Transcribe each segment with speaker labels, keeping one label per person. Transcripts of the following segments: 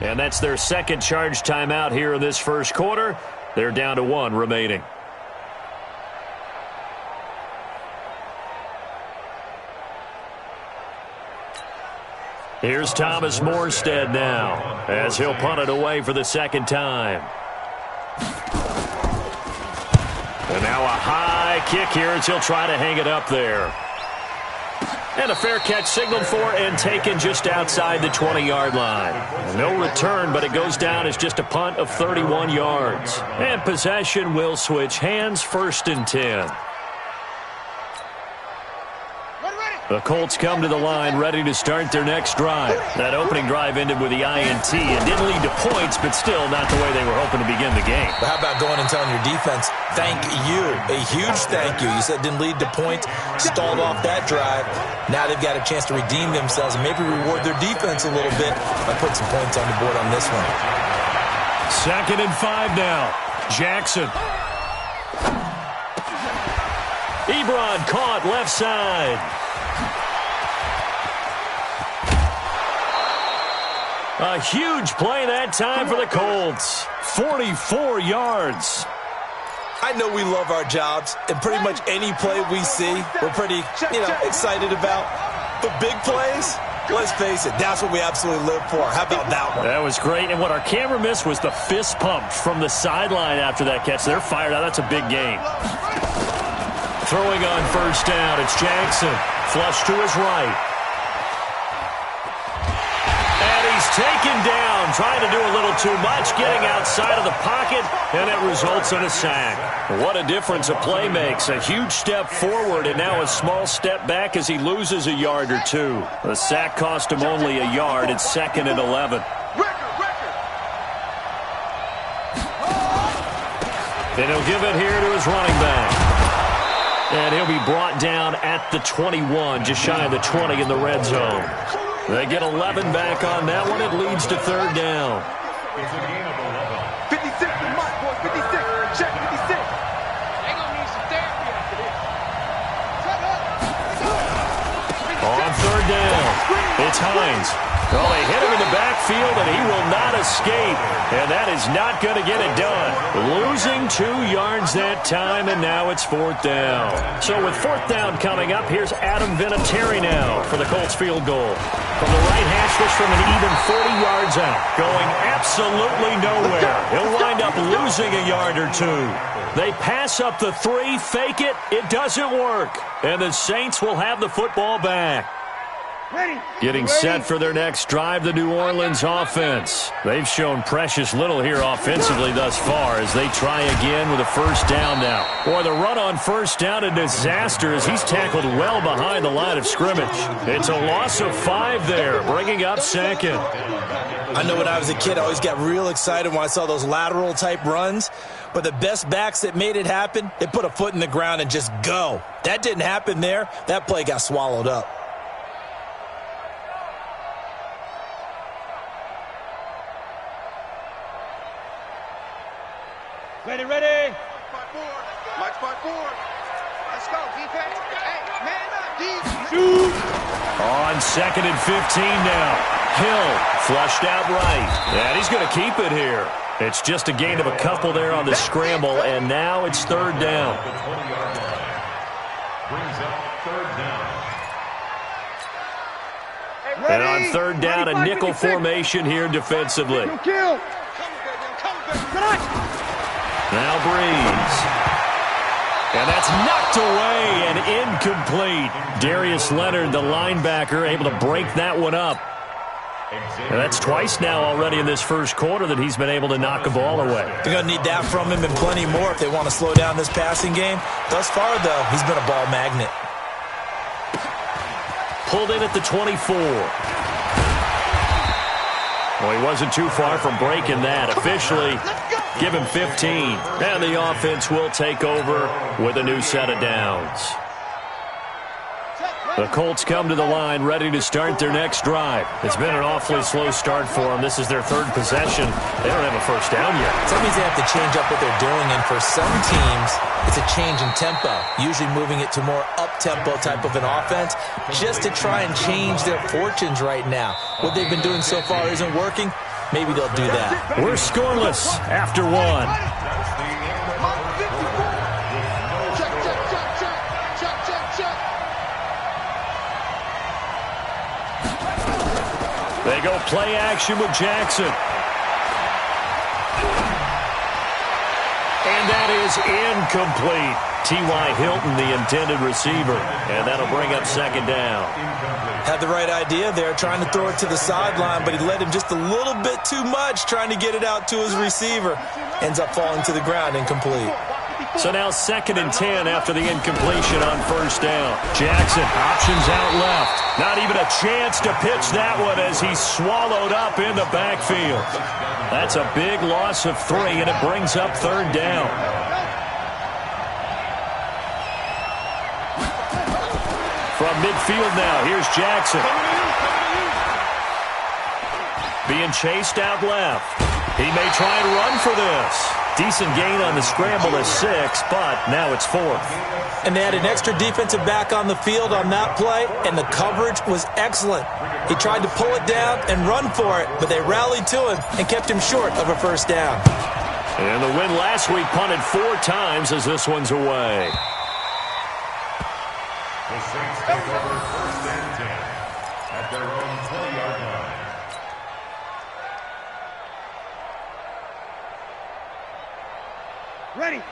Speaker 1: And that's their second charge timeout here in this first quarter. They're down to 1 remaining. Here's Thomas Morstead now as he'll punt it away for the second time. And now a high kick here as he'll try to hang it up there. And a fair catch signaled for and taken just outside the 20-yard line. No return, but it goes down as just a punt of 31 yards. And possession will switch hands, 1st and 10. The Colts come to the line ready to start their next drive. That opening drive ended with the INT and didn't lead to points, but still not the way they were hoping to begin the game.
Speaker 2: But how about going and telling your defense, thank you, a huge thank you. You said didn't lead to points, stalled off that drive. Now they've got a chance to redeem themselves and maybe reward their defense a little bit by putting some points on the board on this one.
Speaker 1: 2nd and 5 now. Jackson. Ebron caught left side. A huge play that time for the Colts. 44 yards.
Speaker 2: I know we love our jobs, and pretty much any play we see, we're pretty, excited about. But big plays, let's face it, that's what we absolutely live for. How about that one?
Speaker 1: That was great, and what our camera missed was the fist pump from the sideline after that catch. They're fired out. That's a big game. Throwing on 1st down, it's Jackson. Flush to his right. He's taken down, trying to do a little too much, getting outside of the pocket, and it results in a sack. What a difference a play makes. A huge step forward and now a small step back as he loses a yard or two. The sack cost him only a yard. It's 2nd and 11. And he'll give it here to his running back. And he'll be brought down at the 21, just shy of the 20 in the red zone. They get 11 back on that one. It leads to 3rd down.
Speaker 3: 56 to Mike, boy. 56. Check 56. They gonna need some therapy after this.
Speaker 1: On 3rd down, it's Hines. Well, they hit him in the backfield, and he will not escape. And that is not going to get it done. Losing 2 yards that time, and now it's 4th down. So with 4th down coming up, here's Adam Vinatieri now for the Colts field goal. From the right hash, this from an even 40 yards out. Going absolutely nowhere. He'll wind up losing a yard or 2. They pass up the 3, fake it. It doesn't work. And the Saints will have the football back. Getting set for their next drive, the New Orleans offense. They've shown precious little here offensively thus far as they try again with a 1st down now. Or the run on 1st down, a disaster as he's tackled well behind the line of scrimmage. It's a loss of 5 there, bringing up 2nd.
Speaker 2: I know when I was a kid, I always got real excited when I saw those lateral-type runs. But the best backs that made it happen, they put a foot in the ground and just go. That didn't happen there. That play got swallowed up.
Speaker 3: Ready. Mike's 5-4. Let's go, defense. Hey, man up, defense. Shoot.
Speaker 1: On 2nd and 15 now. Hill flushed out right. And he's going to keep it here. It's just a gain of a couple there on the scramble, and now it's 3rd down. And on 3rd down, a nickel formation here defensively. Now Breeze. And that's knocked away and incomplete. Darius Leonard, the linebacker, able to break that one up. And that's twice now already in this first quarter that he's been able to knock a ball away.
Speaker 2: They're going to need that from him and plenty more if they want to slow down this passing game. Thus far, though, he's been a ball magnet.
Speaker 1: Pulled in at the 24. Well, he wasn't too far from breaking that. Officially, give him 15. And the offense will take over with a new set of downs. The Colts come to the line ready to start their next drive. It's been an awfully slow start for them. This is their 3rd possession. They don't have a 1st down yet.
Speaker 2: That means they have to change up what they're doing, and for some teams, it's a change in tempo, usually moving it to more up-tempo type of an offense just to try and change their fortunes right now. What they've been doing so far isn't working. maybe they'll do that.
Speaker 1: We're scoreless after one. They go play action with Jackson. And that is incomplete. T.Y. Hilton, the intended receiver. And that'll bring up second down.
Speaker 2: Had the right idea there, trying to throw it to the sideline, but he led him just a little bit too much, trying to get it out to his receiver. Ends up falling to the ground, incomplete.
Speaker 1: So now 2nd and 10 after the incompletion on first down. Jackson options out left. Not even a chance to pitch that one as he's swallowed up in the backfield. That's a big loss of 3, and it brings up third down. From midfield now, here's Jackson. Being chased out left. He may try and run for this. Decent gain on the scramble is 6, but now it's 4th.
Speaker 2: And they had an extra defensive back on the field on that play, and the coverage was excellent. He tried to pull it down and run for it, but they rallied to him and kept him short of a first down.
Speaker 1: And the win last week punted 4 times as this one's away.
Speaker 4: The Saints take over 1st and 10 at their own 20-yard line.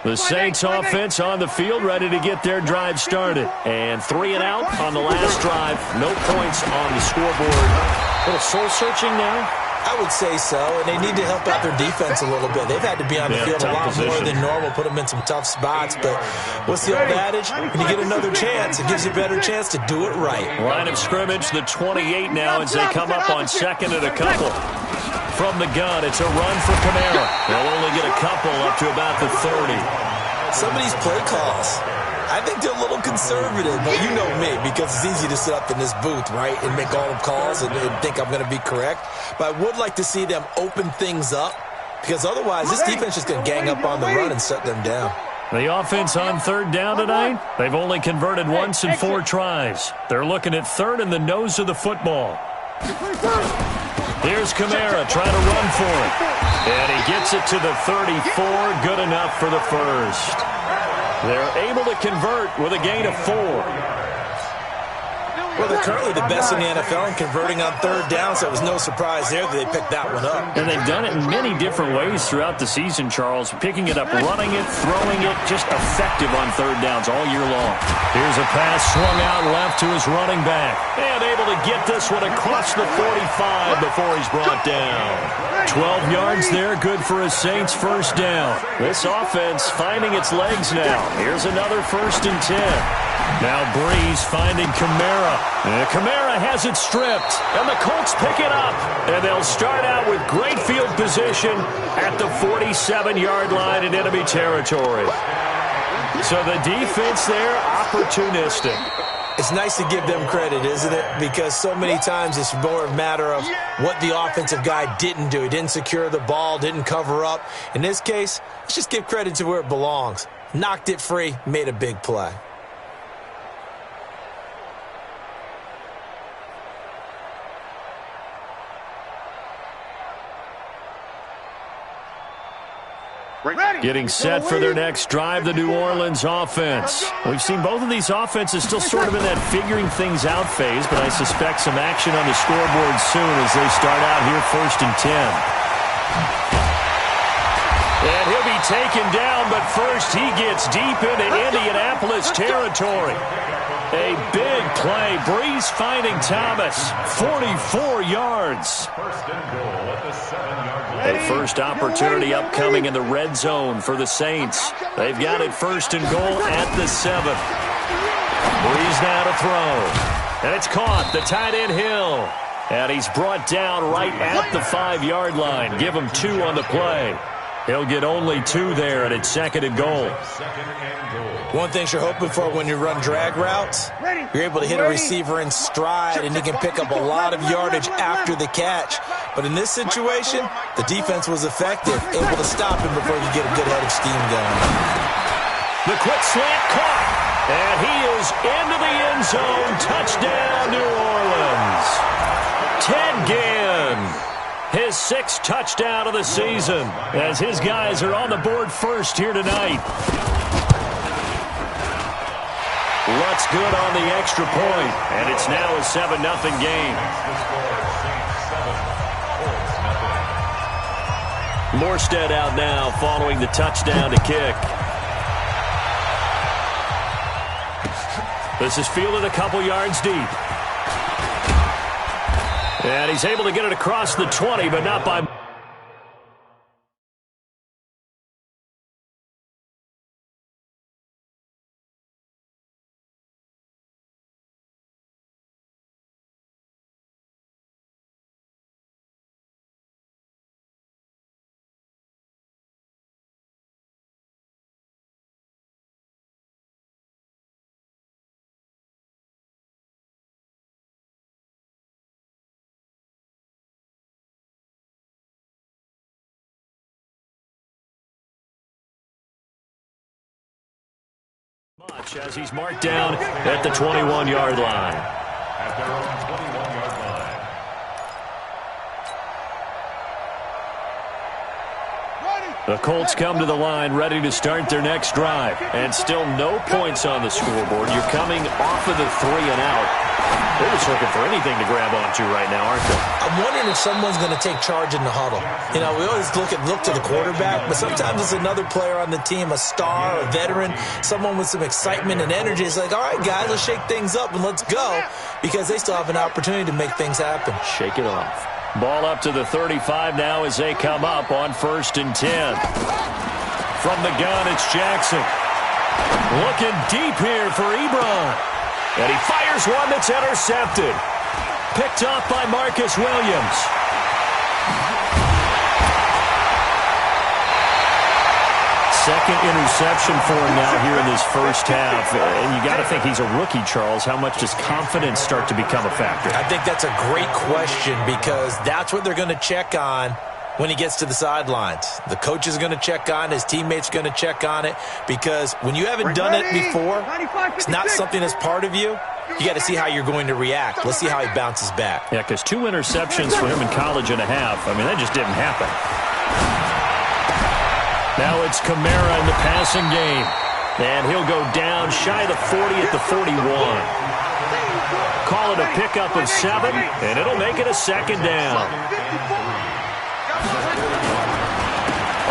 Speaker 1: The Saints offense on the field, ready to get their drive started. And 3 and out on the last drive. No points on the scoreboard. A little soul-searching now?
Speaker 2: I would say so, and they need to help out their defense a little bit. They've had to be on the field a lot more than normal, put them in some tough spots. But what's the old adage? When you get another chance, it gives you a better chance to do it right.
Speaker 1: Line of scrimmage, the 28 now as they come up on 2nd and a couple. From the gun, it's a run for Kamara. They'll only get a couple up to about the 30.
Speaker 2: Some of these play calls, I think they're a little conservative, but you know me, because it's easy to sit up in this booth, right, and make all the calls and think I'm going to be correct. But I would like to see them open things up, because otherwise this defense is going to gang up on the run and shut them down.
Speaker 1: The offense on 3rd down tonight, they've only converted once in 4 tries. They're looking at 3rd in the nose of the football. Here's Kamara trying to run for it. And he gets it to the 34, good enough for the first. They're able to convert with a gain of 4.
Speaker 2: Well, they're currently the best in the NFL in converting on 3rd down, so it was no surprise there that they picked that one up.
Speaker 1: And they've done it in many different ways throughout the season, Charles. Picking it up, running it, throwing it, just effective on 3rd downs all year long. Here's a pass swung out left to his running back. And able to get this one across the 45 before he's brought down. 12 yards there, good for a Saints first down. This offense finding its legs now. Here's another 1st and 10. Now Breeze finding Kamara. And Kamara has it stripped. And the Colts pick it up. And they'll start out with great field position at the 47-yard line in enemy territory. So the defense there, opportunistic.
Speaker 2: It's nice to give them credit, isn't it? Because so many times it's more a matter of what the offensive guy didn't do. He didn't secure the ball, didn't cover up. In this case, let's just give credit to where it belongs. Knocked it free, made a big play.
Speaker 1: Getting set for their next drive, the New Orleans offense. We've seen both of these offenses still sort of in that figuring things out phase, but I suspect some action on the scoreboard soon as they start out here 1st and 10. And he'll be taken down, but first he gets deep into Indianapolis territory. A big play. Breeze finding Thomas. 44 yards.
Speaker 4: First and goal at the 7-yard line.
Speaker 1: A first opportunity upcoming in the red zone for the Saints. They've got it 1st and goal at the 7. Breeze now to throw. And it's caught. The tight end Hill. And he's brought down right at the 5-yard line. Give him 2 on the play. He'll get only 2 there, and it's 2nd and goal.
Speaker 2: One thing you're hoping for when you run drag routes, you're able to hit a receiver in stride, and he can pick up a lot of yardage after the catch. But in this situation, the defense was effective, able to stop him before you get a good head of steam going.
Speaker 1: The quick slant caught, and he is into the end zone. Touchdown, New Orleans. Ted Ginn. His 6th touchdown of the season as his guys are on the board first here tonight. Lutz good on the extra point, and it's now a 7-0 game. Morstead out now following the touchdown to kick. This is fielded a couple yards deep. And he's able to get it across the 20, but not by... much as he's marked down at the 21-yard line.
Speaker 4: At their own 21-yard line.
Speaker 1: The Colts come to the line ready to start their next drive. And still no points on the scoreboard. You're coming off of the 3-and-out. They're just looking for anything to grab onto right now, aren't they?
Speaker 2: I'm wondering if someone's going to take charge in the huddle. You know, we always look to the quarterback, but sometimes it's another player on the team, a star, a veteran, someone with some excitement and energy. It's like, all right, guys, let's shake things up and let's go, because they still have an opportunity to make things happen.
Speaker 1: Shake it off. Ball up to the 35 now as they come up on 1st and 10. From the gun, it's Jackson. Looking deep here for Ebron. And he fires one that's intercepted. Picked off by Marcus Williams. Second interception for him now here in this first half. And you got to think he's a rookie, Charles. How much does confidence start to become a factor?
Speaker 2: I think that's a great question, because that's what they're going to check on when he gets to the sidelines. The coach is going to check on it. His teammates are going to check on it, because when you haven't done it before, it's not something that's part of you. You got to see how you're going to react. Let's see how he bounces back.
Speaker 1: Yeah, because 2 interceptions for him in college and a half. I mean, that just didn't happen. Now it's Kamara in the passing game. And he'll go down shy of the 40 at the 41. Call it a pickup of 7, and it'll make it a 2nd down.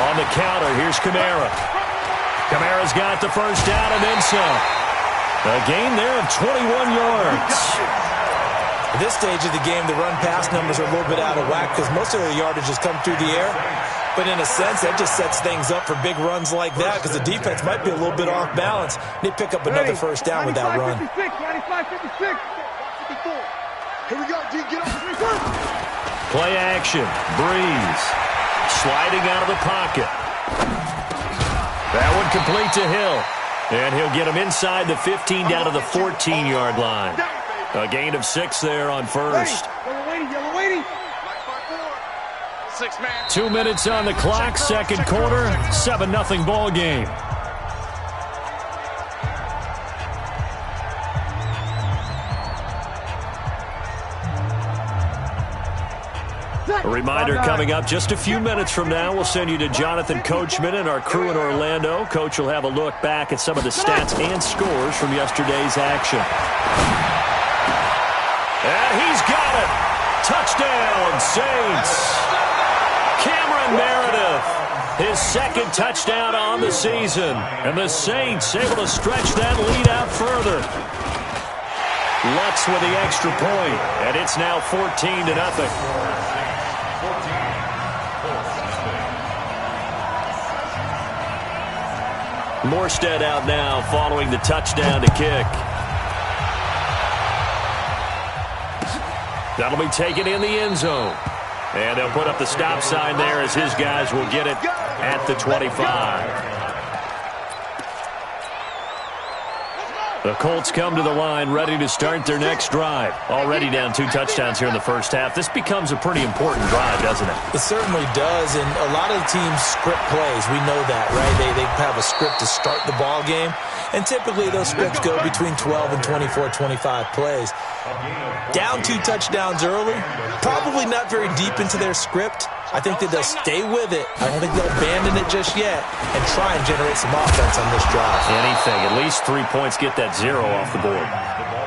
Speaker 1: On the counter, here's Kamara. Kamara's got the first down and then some. A gain there of 21 yards.
Speaker 2: At this stage of the game, the run-pass numbers are a little bit out of whack, because most of their yardage has come through the air. But in a sense, that just sets things up for big runs like that, because the defense might be a little bit off balance. They pick up another first down with that run.
Speaker 3: 95-56. Here we go, D. Get up.
Speaker 1: Play action. Breeze. Sliding out of the pocket. That one complete to Hill. And he'll get him inside the 15 down to the 14-yard line. A gain of 6 there on first.
Speaker 3: Yellow lady. 6-man.
Speaker 1: 2 minutes on the clock, second quarter, 7-0 ball game. A reminder coming up just a few minutes from now. We'll send you to Jonathan Coachman and our crew in Orlando. Coach will have a look back at some of the stats and scores from yesterday's action. And he's got it. Touchdown, Saints. Cameron Meredith, his 2nd touchdown on the season. And the Saints able to stretch that lead out further. Lutz with the extra point, and it's now 14-0. Morstead out now following the touchdown to kick. That'll be taken in the end zone. And they'll put up the stop sign there as his guys will get it at the 25. The Colts come to the line ready to start their next drive. Already down 2 touchdowns here in the first half. This becomes a pretty important drive, doesn't it?
Speaker 2: It certainly does, and a lot of the teams script plays. We know that, right? They have a script to start the ball game, and typically those scripts go between 12 and 24, 25 plays. Down 2 touchdowns early, probably not very deep into their script. I think that they'll stay with it. I don't think they'll abandon it just yet and try and generate some offense on this drive.
Speaker 1: Anything. At least 3 points, get that 0 off the board.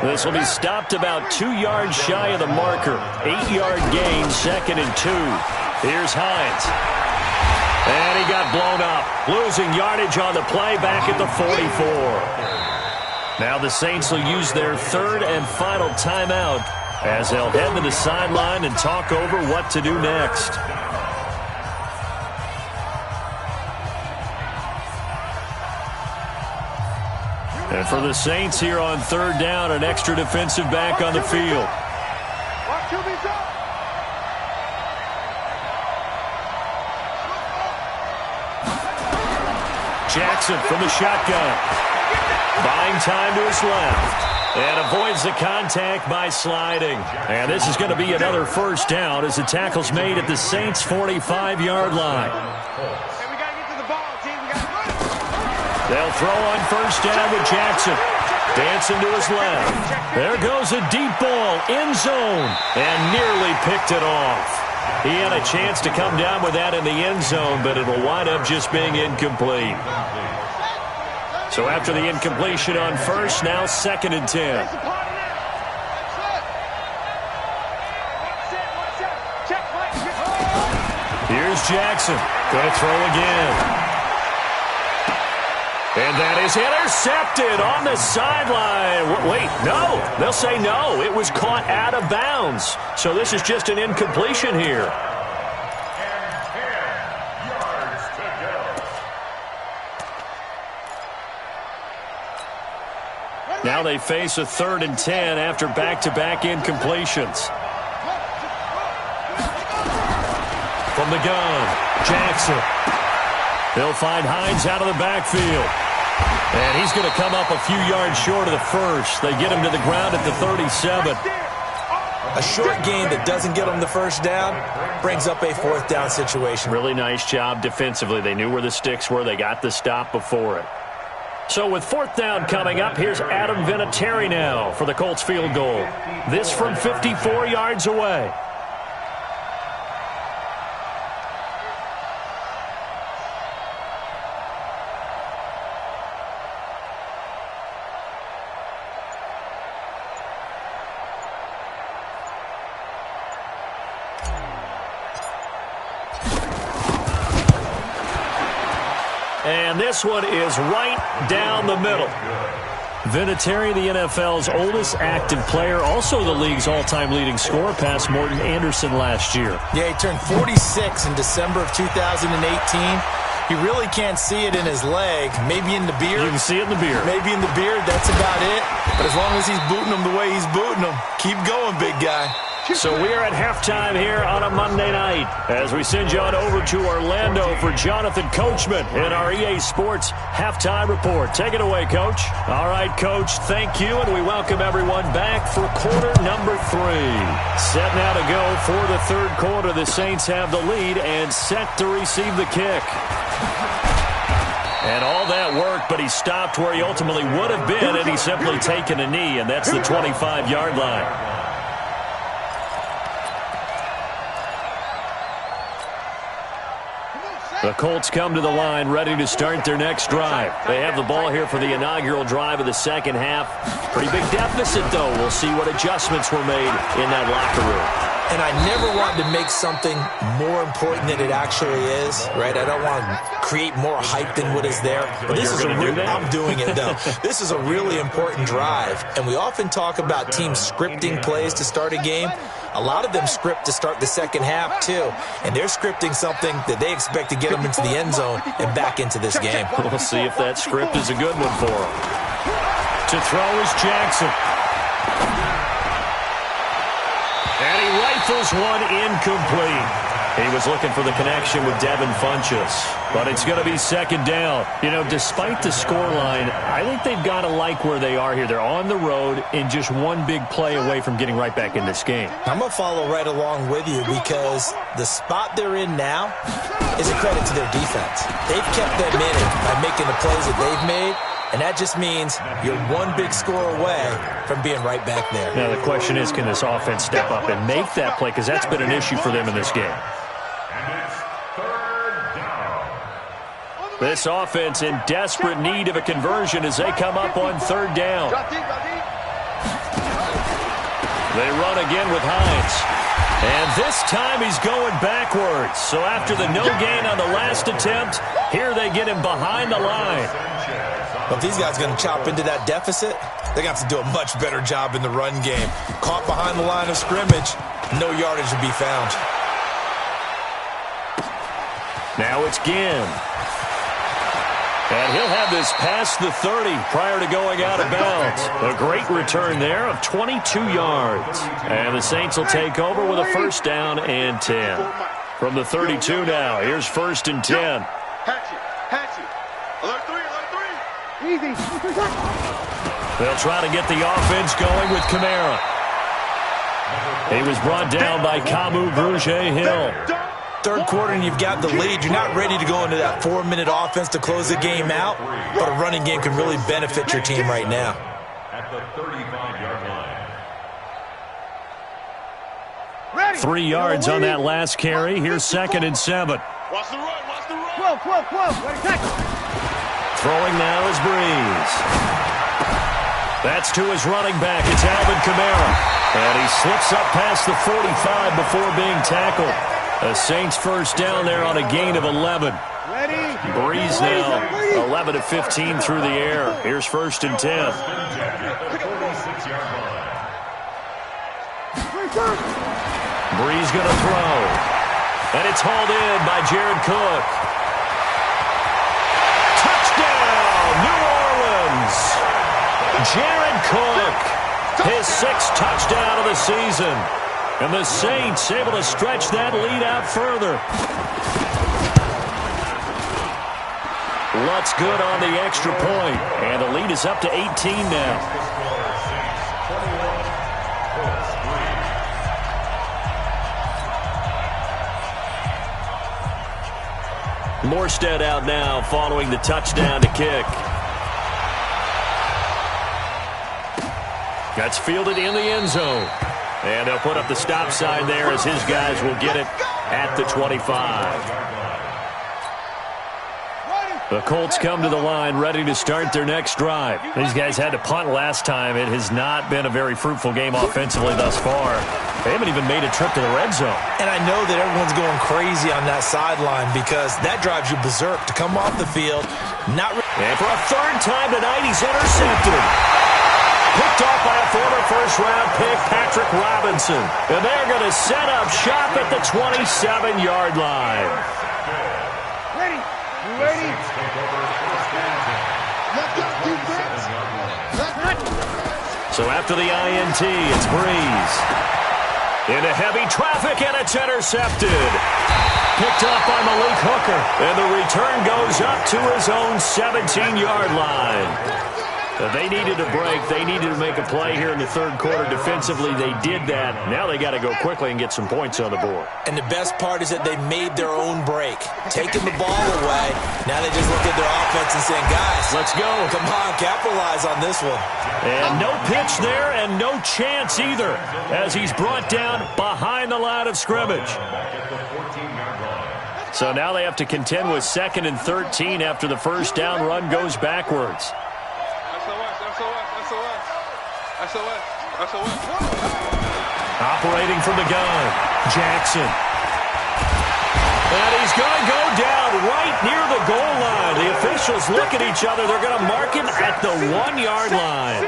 Speaker 1: This will be stopped about 2 yards shy of the marker. 8-yard gain, 2nd and 2. Here's Hines. And he got blown up. Losing yardage on the play back at the 44. Now the Saints will use their 3rd and final timeout as they'll head to the sideline and talk over what to do next. And for the Saints here on 3rd down, an extra defensive back on the field. Jackson from the shotgun. Buying time to his left. And avoids the contact by sliding. And this is going to be another 1st down as the tackle's made at the Saints' 45-yard line. They'll throw on 1st down with Jackson. Dancing to his left. There goes a deep ball, end zone, and nearly picked it off. He had a chance to come down with that in the end zone, but it'll wind up just being incomplete. So after the incompletion on 1st, now 2nd and 10. Here's Jackson. Going to throw again. And that is intercepted on the sideline. Wait, no. They'll say no. It was caught out of bounds. So this is just an incompletion here. Now they face a 3rd and 10 after back-to-back incompletions. From the gun, Jackson. They'll find Hines out of the backfield. And he's going to come up a few yards short of the 1st. They get him to the ground at the 37.
Speaker 2: A short gain that doesn't get them the 1st down brings up a 4th down situation.
Speaker 1: Really nice job defensively. They knew where the sticks were. They got the stop before it. So with 4th down coming up, here's Adam Vinatieri now for the Colts field goal. This from 54 yards away. And this one is right down the middle. Vinatieri, the NFL's oldest active player, also the league's all-time leading scorer, past Morton Anderson last year.
Speaker 2: Yeah, he turned 46 in December of 2018. He really can't see it in his leg. Maybe in the beard.
Speaker 1: You can see it in the beard.
Speaker 2: Maybe in the beard. That's about it. But as long as he's booting them the way he's booting them, keep going, big guy.
Speaker 1: So we are at halftime here on a Monday night as we send you on over to Orlando for Jonathan Coachman in our EA Sports Halftime Report. Take it away, Coach. All right, Coach, thank you, and we welcome everyone back for quarter number 3. Set now to go for the 3rd quarter. The Saints have the lead and set to receive the kick. And all that work, but he stopped where he ultimately would have been had he simply taken a knee, and that's the 25-yard line. The Colts come to the line ready to start their next drive. They have the ball here for the inaugural drive of the 2nd half. Pretty big deficit, though. We'll see what adjustments were made in that locker room.
Speaker 2: And I never want to make something more important than it actually is, right? I don't want to create more hype than what is there. But this is I'm doing it, though. This is a really important drive. And we often talk about teams scripting plays to start a game. A lot of them script to start the 2nd half, too. And they're scripting something that they expect to get them into the end zone and back into this game.
Speaker 1: We'll see if that script is a good one for them. To throw is Jackson. And he rifles one incomplete. He was looking for the connection with Devin Funchess. But it's going to be 2nd down. You know, despite the scoreline, I think they've got to like where they are here. They're on the road and just one big play away from getting right back in this game.
Speaker 2: I'm going to follow right along with you because the spot they're in now is a credit to their defense. They've kept them in it by making the plays that they've made. And that just means you're one big score away from being right back there.
Speaker 1: Now the question is, can this offense step up and make that play? Because that's been an issue for them in this game. This offense in desperate need of a conversion as they come up on third down. They run again with Hines. And this time he's going backwards. So after the no gain on the last attempt, here they get him behind the line.
Speaker 2: Well, if these guys are going to chop into that deficit, they're going to have to do a much better job in the run game. Caught behind the line of scrimmage, no yardage to be found.
Speaker 1: Now it's Ginn. And he'll have this past the 30 prior to going out of bounds. A great return there of 22 yards. And the Saints will take over with a first down and 10. From the 32 now, here's first and 10.
Speaker 3: Easy.
Speaker 1: They'll try to get the offense going with Kamara. He was brought down by Kamu Grugier-Hill.
Speaker 2: Third quarter and you've got the lead. You're not ready to go into that 4-minute offense to close the game out, but a running game can really benefit your team right now.
Speaker 4: At the 35-yard line.
Speaker 1: 3 yards on that last carry. Here's second and 7.
Speaker 3: Watch the run. 12. Ready, tackle.
Speaker 1: Throwing now is Breeze. That's to his running back. It's Alvin Kamara. And he slips up past the 45 before being tackled. A Saints first down there on a gain of 11.
Speaker 3: Ready.
Speaker 1: Breeze now 11 of 15 through the air. Here's first and 10. Breeze going to throw. And it's hauled in by Jared Cook. Touchdown, New Orleans. Jared Cook, his 6th touchdown of the season. And the Saints able to stretch that lead out further. Lutz good on the extra point. And the lead is up to 18 now. Morstead out now following the touchdown to kick. That's fielded in the end zone. And they'll put up the stop sign there as his guys will get it at the 25. The Colts come to the line ready to start their next drive. These guys had to punt last time. It has not been a very fruitful game offensively thus far. They haven't even made a trip to the red zone.
Speaker 2: And I know that everyone's going crazy on that sideline because that drives you berserk to come off the field.
Speaker 1: And for a third time tonight, he's intercepted. Picked off by a former first-round pick, Patrick Robinson. And they're going to set up shop at the 27-yard line.
Speaker 3: Ready. You ready?
Speaker 1: So after the INT, it's Breeze. Into heavy traffic, and it's intercepted. Picked off by Malik Hooker. And the return goes up to his own 17-yard line. They needed a break. They needed to make a play here in the third quarter. Defensively, they did that. Now they got to go quickly and get some points on the board.
Speaker 2: And the best part is that they made their own break. Taking the ball away. Now they just look at their offense and saying, guys,
Speaker 1: let's go.
Speaker 2: Come on, capitalize on this one.
Speaker 1: And no pitch there and no chance either as he's brought down behind the line of scrimmage. So now they have to contend with 2nd and 13 after the first down run goes backwards. Operating from the gun, Jackson. And he's going to go down right near the goal line. The officials look at each other. They're going to mark him at the 1-yard line.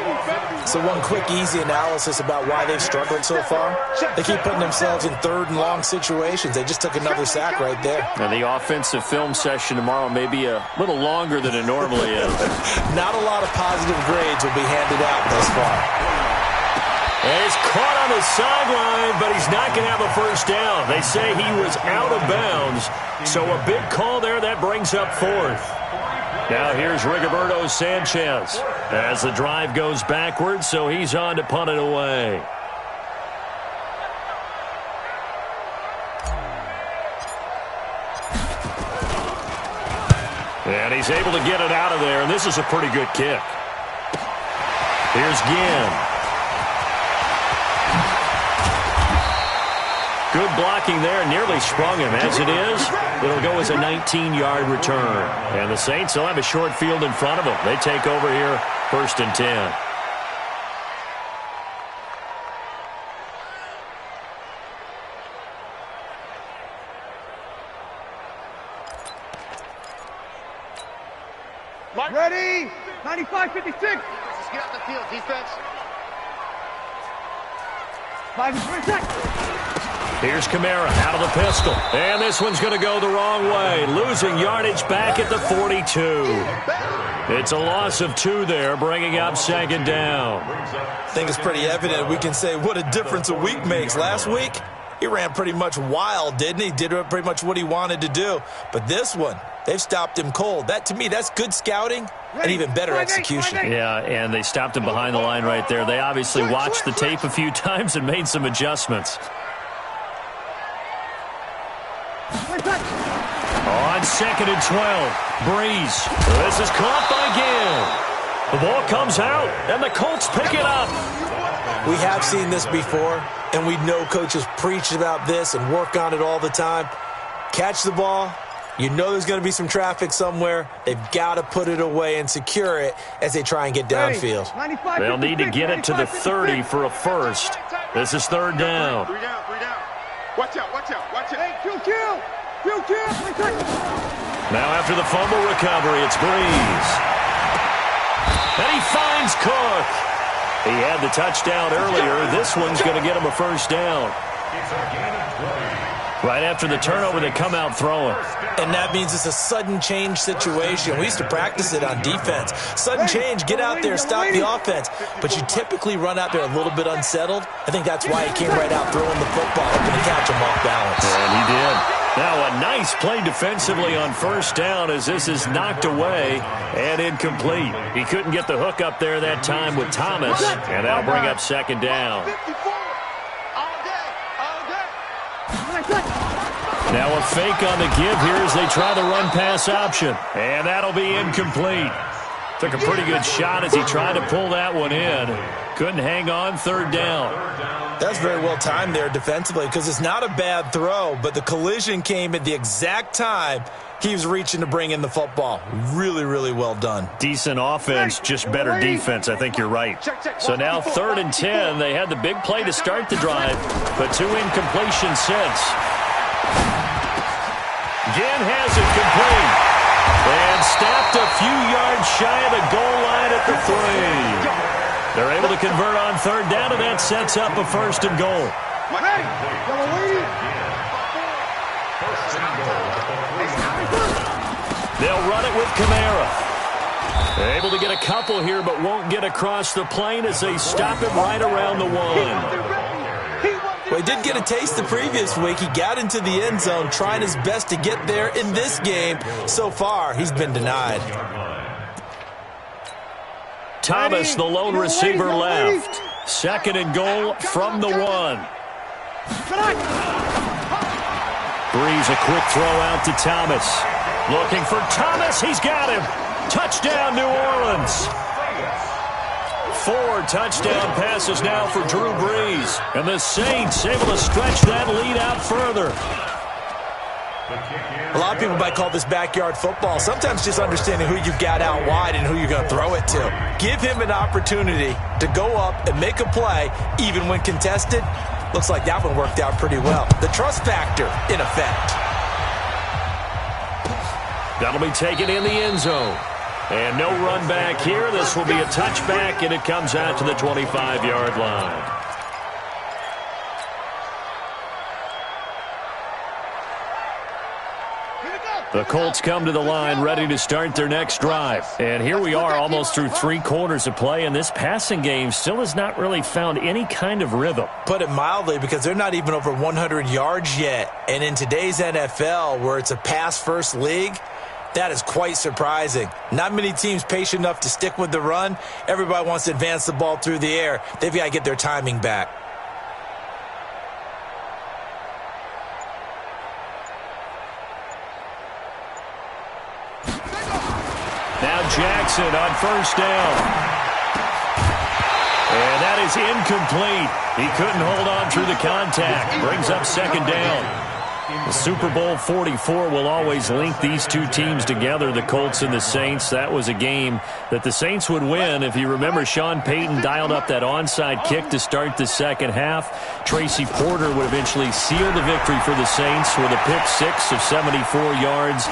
Speaker 2: So one quick, easy analysis about why they've struggled so far. They keep putting themselves in third and long situations. They just took another sack right there.
Speaker 1: Now the offensive film session tomorrow may be a little longer than it normally is.
Speaker 2: Not a lot of positive grades will be handed out thus far.
Speaker 1: And he's caught on the sideline, but he's not going to have a first down. They say he was out of bounds, so a big call there. That brings up 4th. Now here's Rigoberto Sanchez as the drive goes backwards, so he's on to punt it away. And he's able to get it out of there, and this is a pretty good kick. Here's Ginn. Good blocking there, nearly sprung him. As it is, it'll go as a 19-yard return. And the Saints will have a short field in front of them. They take over here, 1st and 10.
Speaker 3: Ready? 95-56. Let's get out the field, defense. 5
Speaker 1: Here's Kamara out of the pistol. And this one's going to go the wrong way. Losing yardage back at the 42. It's a loss of 2 there, bringing up 2nd down.
Speaker 2: I think it's pretty evident. We can say what a difference a week makes. Last week, he ran pretty much wild, didn't he? Did pretty much what he wanted to do. But this one, they've stopped him cold. That, to me, that's good scouting and even better execution.
Speaker 1: Yeah, and they stopped him behind the line right there. They obviously watched the tape a few times and made some adjustments. On 2nd and 12, Breeze. This is caught by Ginn. The ball comes out, and the Colts pick it up.
Speaker 2: We have seen this before, and we know coaches preach about this and work on it all the time. Catch the ball. You know there's going to be some traffic somewhere. They've got to put it away and secure it as they try and get downfield.
Speaker 1: They'll need to get it to the 30 for a first. This is 3rd down.
Speaker 3: 3 down, 3 down. Watch out, watch out, watch out. Hey, kill.
Speaker 1: Now after the fumble recovery, it's Breeze. And he finds Cook. He had the touchdown earlier. This one's going to get him a 1st down. Right after the turnover, they come out throwing.
Speaker 2: And that means it's a sudden change situation. We used to practice it on defense. Sudden change, get out there, stop the offense. But you typically run out there a little bit unsettled. I think that's why he came right out throwing the football, hoping to catch him off balance.
Speaker 1: And he did. Now a nice play defensively on 1st down as this is knocked away and incomplete. He couldn't get the hook up there that time with Thomas, and that'll bring up 2nd down. Now a fake on the give here as they try the run-pass option. And that'll be incomplete. Took a pretty good shot as he tried to pull that one in. Couldn't hang on, 3rd down.
Speaker 2: That's very well timed there defensively because it's not a bad throw, but the collision came at the exact time he was reaching to bring in the football. Really, really well done.
Speaker 1: Decent offense, just better defense. I think you're right. So now 3rd and 10. They had the big play to start the drive, but 2 incompletions since. Ginn has it complete. And snapped a few yards shy of the goal line at the 3. They're able to convert on 3rd down, and that sets up a 1st and goal. They'll run it with Kamara. They're able to get a couple here, but won't get across the plane as they stop him right around the 1.
Speaker 2: Well, he did get a taste the previous week. He got into the end zone, trying his best to get there in this game. So far, he's been denied.
Speaker 1: Thomas, the lone receiver, left. 2nd and goal from the 1. Breeze, a quick throw out to Thomas. Looking for Thomas. He's got him. Touchdown, New Orleans. 4 touchdown passes now for Drew Brees. And the Saints able to stretch that lead out further.
Speaker 2: A lot of people might call this backyard football. Sometimes just understanding who you've got out wide and who you're going to throw it to. Give him an opportunity to go up and make a play, even when contested. Looks like that one worked out pretty well. The trust factor in effect.
Speaker 1: That'll be taken in the end zone. And no run back here. This will be a touchback, and it comes out to the 25-yard line. The Colts come to the line ready to start their next drive. And here we are almost through 3 quarters of play, and this passing game still has not really found any kind of rhythm.
Speaker 2: Put it mildly, because they're not even over 100 yards yet. And in today's NFL, where it's a pass-first league, that is quite surprising. Not many teams patient enough to stick with the run. Everybody wants to advance the ball through the air. They've got to get their timing back.
Speaker 1: Now Jackson on first down. And that is incomplete. He couldn't hold on through the contact. Brings up second down. The Super Bowl 44 will always link these two teams together, the Colts and the Saints. That was a game that the Saints would win. If you remember, Sean Payton dialed up that onside kick to start the second half. Tracy Porter would eventually seal the victory for the Saints with a pick six of 74 yards.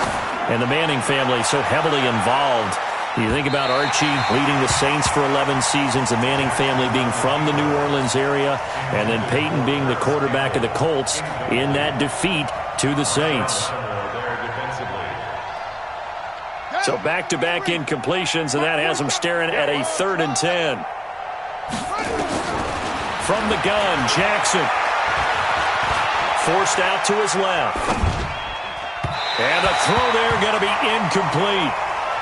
Speaker 1: And the Manning family so heavily involved. You think about Archie leading the Saints for 11 seasons, the Manning family being from the New Orleans area, and then Peyton being the quarterback of the Colts in that defeat to the Saints. So back-to-back incompletions, and that has them staring at a 3rd and 10. From the gun, Jackson. Forced out to his left. And the throw there going to be incomplete.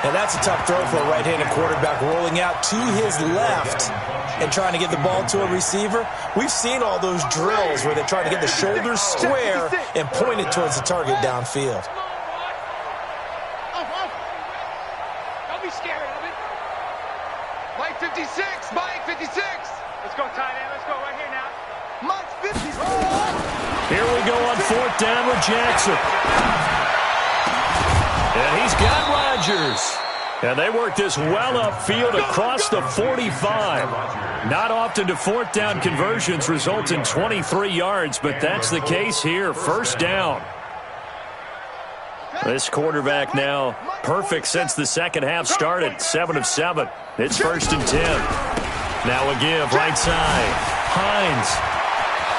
Speaker 2: And that's a tough throw for a right-handed quarterback, rolling out to his left and trying to get the ball to a receiver. We've seen all those drills where they try to get the shoulders square and point it towards the target downfield.
Speaker 3: Don't be scared of it. Mike 56, Mike 56. Let's go, tight end. Let's go right here now. Mike 56.
Speaker 1: Here we go on 4th down with Jackson. And he's got Rodgers. And they work this well upfield across the 45. Not often do 4th down conversions result in 23 yards, but that's the case here. 1st down. This quarterback now perfect since the second half started. 7 of 7. It's 1st and 10. Now a give right side. Hines.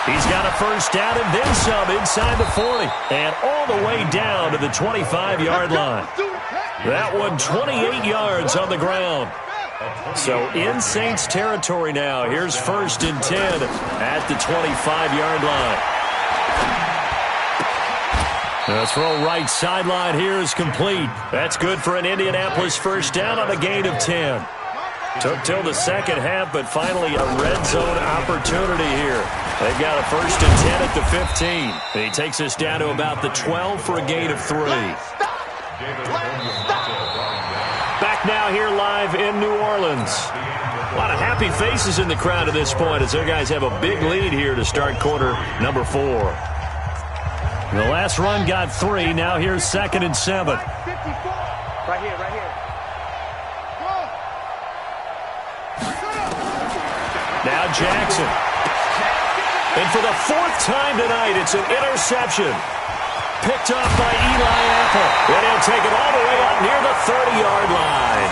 Speaker 1: He's got a 1st down and then some inside the 40. And all the way down to the 25-yard line. That one 28 yards on the ground. So in Saints territory now. Here's 1st and 10 at the 25-yard line. The throw right sideline here is complete. That's good for an Indianapolis 1st down on a gain of 10. Took till the second half, but finally a red zone opportunity here. They've got a 1st and 10 at the 15. And he takes us down to about the 12 for a gain of 3. Back now here live in New Orleans. A lot of happy faces in the crowd at this point as their guys have a big lead here to start quarter number 4. The last run got 3. Now here's 2nd and 7.
Speaker 3: Right here, right here.
Speaker 1: Now Jackson. And for the 4th time tonight, it's an interception. Picked off by Eli Apple. And he'll take it all the way up near the 30-yard line.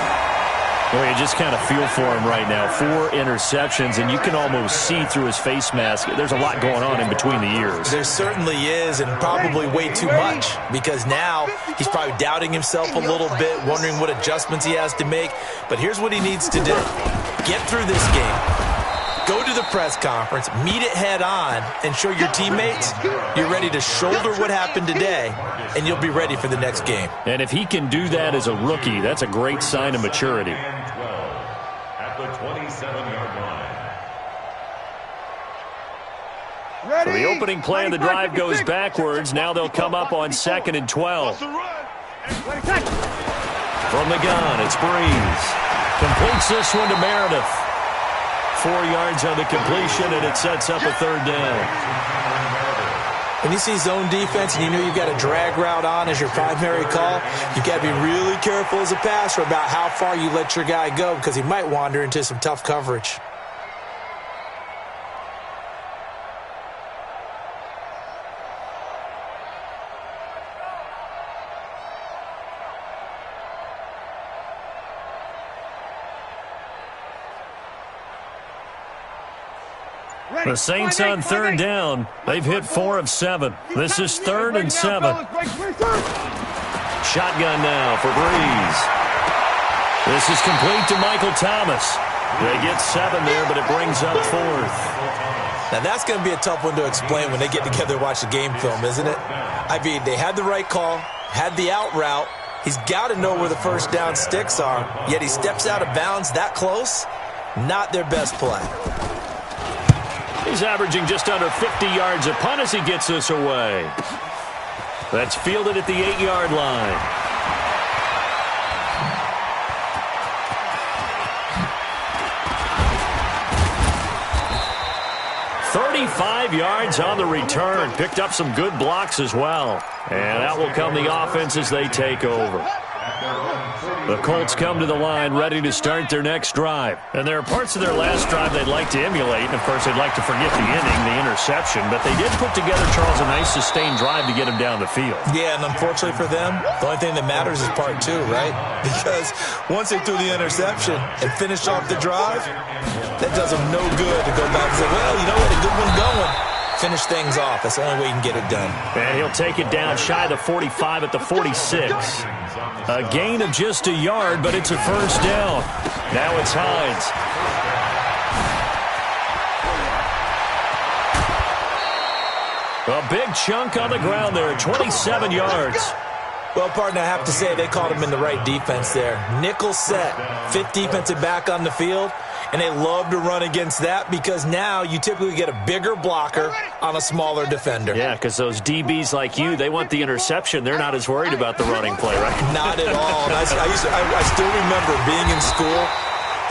Speaker 1: Well, you just kind of feel for him right now. 4 interceptions, and you can almost see through his face mask. There's a lot going on in between the ears.
Speaker 2: There certainly is, and probably way too much, because now he's probably doubting himself a little bit, wondering what adjustments he has to make. But here's what he needs to do. Get through this game. Go to the press conference, meet it head on, and show your teammates you're ready to shoulder what happened today, and you'll be ready for the next game.
Speaker 1: And if he can do that as a rookie, that's a great sign of maturity.
Speaker 4: At the 27-yard line.
Speaker 1: So the opening play of the drive goes backwards. Now they'll come up on 2nd and 12. From the gun, it's Breeze. Completes this one to Meredith. 4 yards on the completion, and it sets up a 3rd down.
Speaker 2: When you see zone defense and you know you've got a drag route on as your primary call, you've got to be really careful as a passer about how far you let your guy go because he might wander into some tough coverage.
Speaker 1: The Saints on 3rd down. They've hit 4 of 7. This is 3rd and 7. Shotgun now for Breeze. This is complete to Michael Thomas. They get 7 there, but it brings up 4th.
Speaker 2: Now that's going to be a tough one to explain when they get together and watch the game film, isn't it? I mean, they had the right call, had the out route. He's got to know where the 1st down sticks are, yet he steps out of bounds that close. Not their best play.
Speaker 1: He's averaging just under 50 yards a punt as he gets this away. That's fielded at the 8-yard line. 35 yards on the return. Picked up some good blocks as well. And out will come the offense as they take over. The Colts come to the line ready to start their next drive. And there are parts of their last drive they'd like to emulate. And, of course, they'd like to forget the inning, the interception. But they did put together, Charles, a nice sustained drive to get them down the field.
Speaker 2: Yeah, and unfortunately for them, the only thing that matters is part two, right? Because once they threw the interception and finished off the drive, that does them no good to go back and say, well, you know what, a good one going. Finish things off. That's the only way you can get it done.
Speaker 1: And he'll take it down shy of the 45 at the 46. A gain of just a yard, but it's a first down. Now it's Hines. A big chunk on the ground there, 27 yards.
Speaker 2: Well, partner, I have to say they caught him in the right defense there. Nickel set, fifth defensive back on the field. And they love to run against that because now you typically get a bigger blocker on a smaller defender.
Speaker 1: Yeah, because those DBs like you, they want the interception. They're not as worried about the running play, right?
Speaker 2: Not at all. And I still remember being in school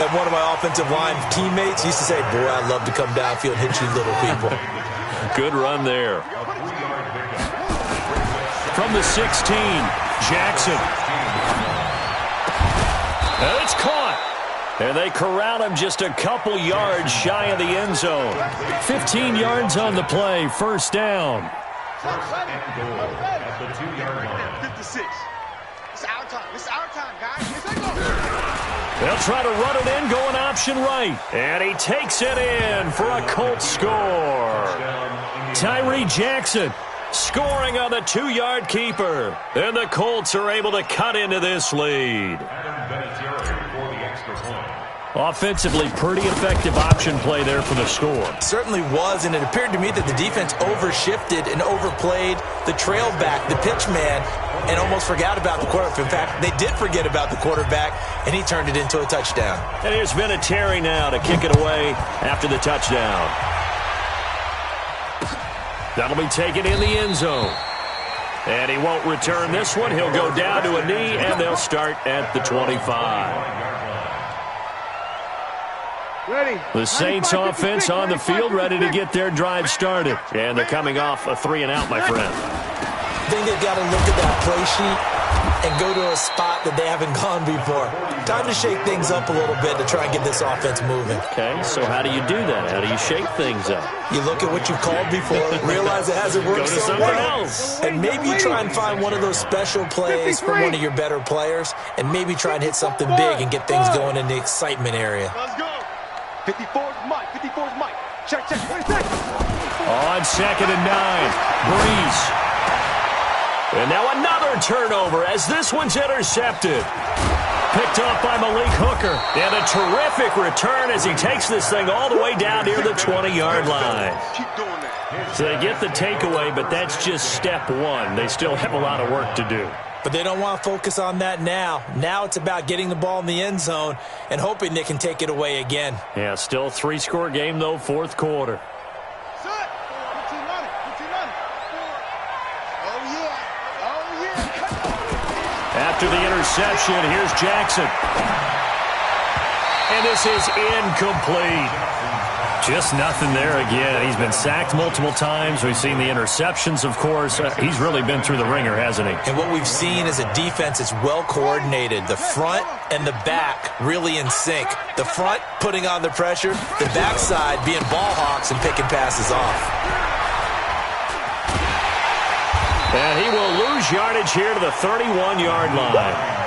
Speaker 2: and one of my offensive line teammates used to say, boy, I'd love to come downfield and hit you little people.
Speaker 1: Good run there. From the 16, Jackson. And it's caught. And they corral him just a couple yards shy of the end zone. 15 yards on the play, first down.
Speaker 4: At the 2-yard line.
Speaker 3: 56. It's our time. It's our time, guys.
Speaker 1: They'll try to run it in, going option right. And he takes it in for a Colts score. Tyree Jackson scoring on the 2-yard keeper. And the Colts are able to cut into this lead. Offensively, pretty effective option play there for the score.
Speaker 2: Certainly was, and it appeared to me that the defense overshifted and overplayed the trail back, the pitch man, and almost forgot about the quarterback. In fact, they did forget about the quarterback, and he turned it into a touchdown.
Speaker 1: And here's Vinatieri now to kick it away after the touchdown. That'll be taken in the end zone. And he won't return this one. He'll go down to a knee, and they'll start at the 25. The Saints offense on the field ready to get their drive started. And they're coming off a 3-and-out, my friend.
Speaker 2: I think they've got to look at that play sheet and go to a spot that they haven't gone before. Time to shake things up a little bit to try and get this offense moving.
Speaker 1: Okay, so how do you do that? How do you shake things up?
Speaker 2: You look at what you've called before, realize it hasn't worked so well, and maybe you try and find one of those special plays from one of your better players, and maybe try and hit something big and get things going in the excitement area.
Speaker 3: Let's go. 54's Mike. 54's Mike. Check. What is that?
Speaker 1: On 2nd and 9, Breeze. And now another turnover as this one's intercepted. Picked off by Malik Hooker. And a terrific return as he takes this thing all the way down near the 20-yard line.
Speaker 3: Keep doing that.
Speaker 1: So they get the takeaway, but that's just step one. They still have a lot of work to do.
Speaker 2: But they don't want to focus on that now. Now it's about getting the ball in the end zone and hoping they can take it away again.
Speaker 1: Yeah, still 3-score game, though, fourth quarter.
Speaker 3: Set. Put your money. Oh, yeah.
Speaker 1: After the interception, here's Jackson. And this is incomplete. Just nothing there again. He's been sacked multiple times. We've seen the interceptions, of course. He's really been through the ringer, hasn't he?
Speaker 2: And what we've seen is a defense that's well coordinated. The front and the back really in sync. The front putting on the pressure, the backside being ball hawks and picking passes off.
Speaker 1: And he will lose yardage here to the 31-yard line.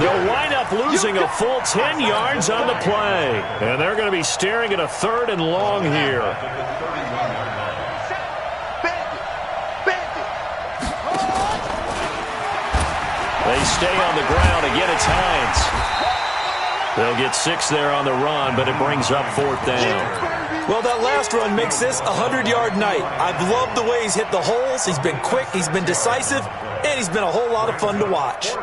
Speaker 1: They'll wind up losing a full 10 yards on the play. And they're going to be staring at a 3rd and long here. They stay on the ground. Again, it's Hines. They'll get 6 there on the run, but it brings up 4th down.
Speaker 2: Well, that last run makes this a 100-yard night. I've loved the way he's hit the holes. He's been quick, he's been decisive, and he's been a whole lot of fun to watch.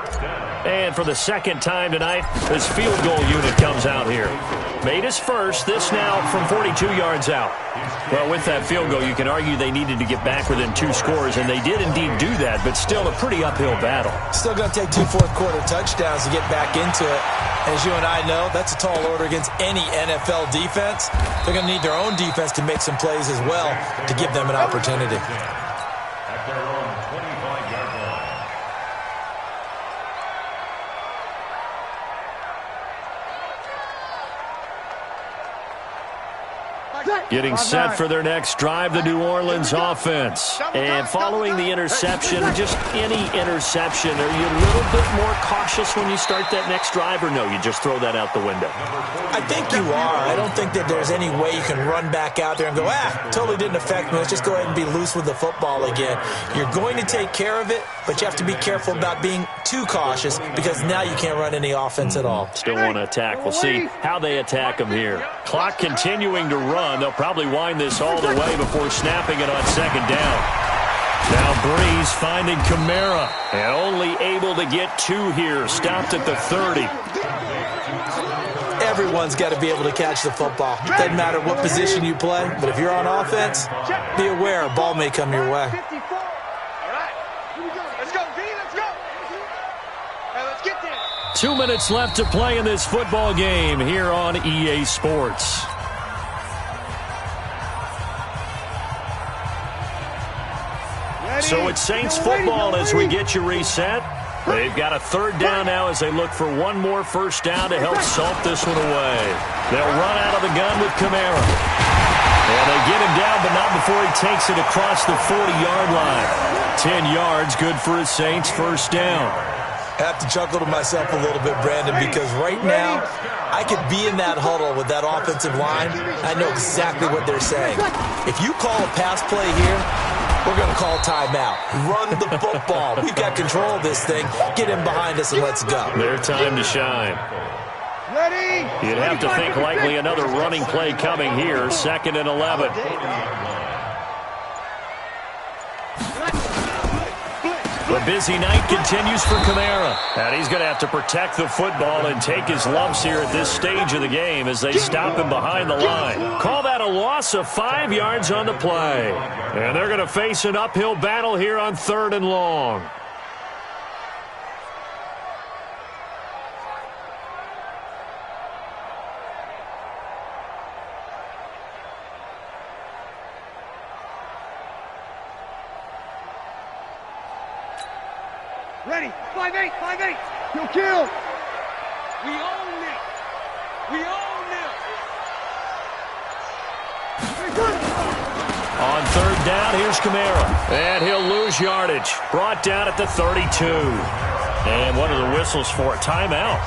Speaker 1: And for the second time tonight, this field goal unit comes out here. Made his first, this now from 42 yards out. Well, with that field goal, you can argue they needed to get back within 2 scores, and they did indeed do that, but still a pretty uphill battle.
Speaker 2: Still going to take 2 fourth-quarter touchdowns to get back into it. As you and I know, that's a tall order against any NFL defense. They're going to need their their own defense to make some plays as well to give them an opportunity.
Speaker 4: At their own 25-yard line.
Speaker 1: Getting set for their next drive, the New Orleans offense. And following the interception, just any interception, are you a little bit more cautious when you start that next drive, or no, you just throw that out the window?
Speaker 2: I think you are. I don't think that there's any way you can run back out there and go, totally didn't affect me. Let's just go ahead and be loose with the football again. You're going to take care of it, but you have to be careful about being too cautious because now you can't run any offense at all.
Speaker 1: Still want to attack. We'll see how they attack them here. Clock continuing to run. They'll probably wind this all the way before snapping it on second down. Now Breeze finding Kamara, and only able to get 2 here. Stopped at the 30.
Speaker 2: Everyone's got to be able to catch the football. Doesn't matter what position you play, but if you're on offense, be aware a ball may come your way.
Speaker 3: All right. Let's go, V. Let's go. Hey, let's get there.
Speaker 1: 2 minutes left to play in this football game here on EA Sports. So it's Saints football as we get you reset. They've got a 3rd down now as they look for one more first down to help salt this one away. They'll run out of the gun with Kamara. And they get him down, but not before he takes it across the 40-yard line. 10 yards, good for a Saints first down.
Speaker 2: I have to chuckle to myself a little bit, Brandon, because right now I could be in that huddle with that offensive line. I know exactly what they're saying. If you call a pass play here, we're going to call timeout. Run the football. We've got control of this thing. Get in behind us and let's go.
Speaker 1: Their time to shine.
Speaker 3: Ready?
Speaker 1: You'd have to think likely another running play coming here. 2nd and 11. The busy night continues for Kamara. And he's going to have to protect the football and take his lumps here at this stage of the game as they stop him behind the line. Call that a loss of 5 yards on the play. And they're going to face an uphill battle here on 3rd and long.
Speaker 3: Ready? 5-8, 5-8. Kill. We own it. We own it.
Speaker 1: On 3rd down, here's Kamara. And he'll lose yardage. Brought down at the 32. And what are the whistles for? Timeout.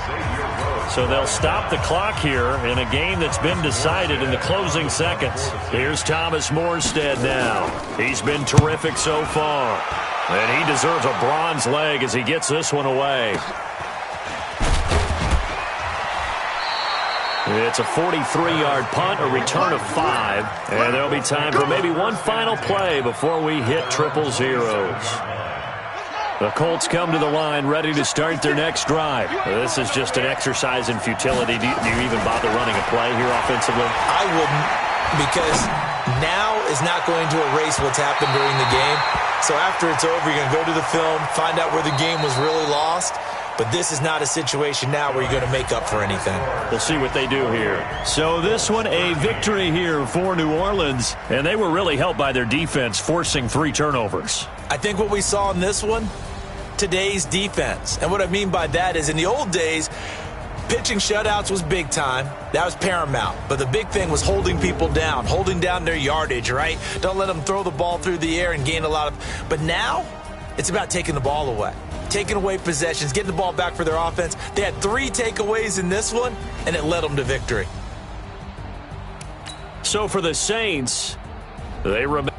Speaker 1: So they'll stop the clock here in a game that's been decided in the closing seconds. Here's Thomas Morstead now. He's been terrific so far. And he deserves a bronze leg as he gets this one away. It's a 43-yard punt, a return of 5. And there'll be time for maybe one final play before we hit triple zeros. The Colts come to the line ready to start their next drive. This is just an exercise in futility. Do you even bother running a play here offensively?
Speaker 2: I wouldn't, because now is not going to erase what's happened during the game. So after it's over, you're going to go to the film, find out where the game was really lost. But this is not a situation now where you're going to make up for anything.
Speaker 1: We'll see what they do here. So this one, a victory here for New Orleans. And they were really helped by their defense, forcing 3 turnovers.
Speaker 2: I think what we saw in this one, today's defense. And what I mean by that is in the old days, pitching shutouts was big time. That was paramount. But the big thing was holding people down, holding down their yardage, right? Don't let them throw the ball through the air and gain a lot of... But now, it's about taking the ball away. Taking away possessions, getting the ball back for their offense. They had 3 takeaways in this one, and it led them to victory.
Speaker 1: So for the Saints, they remain...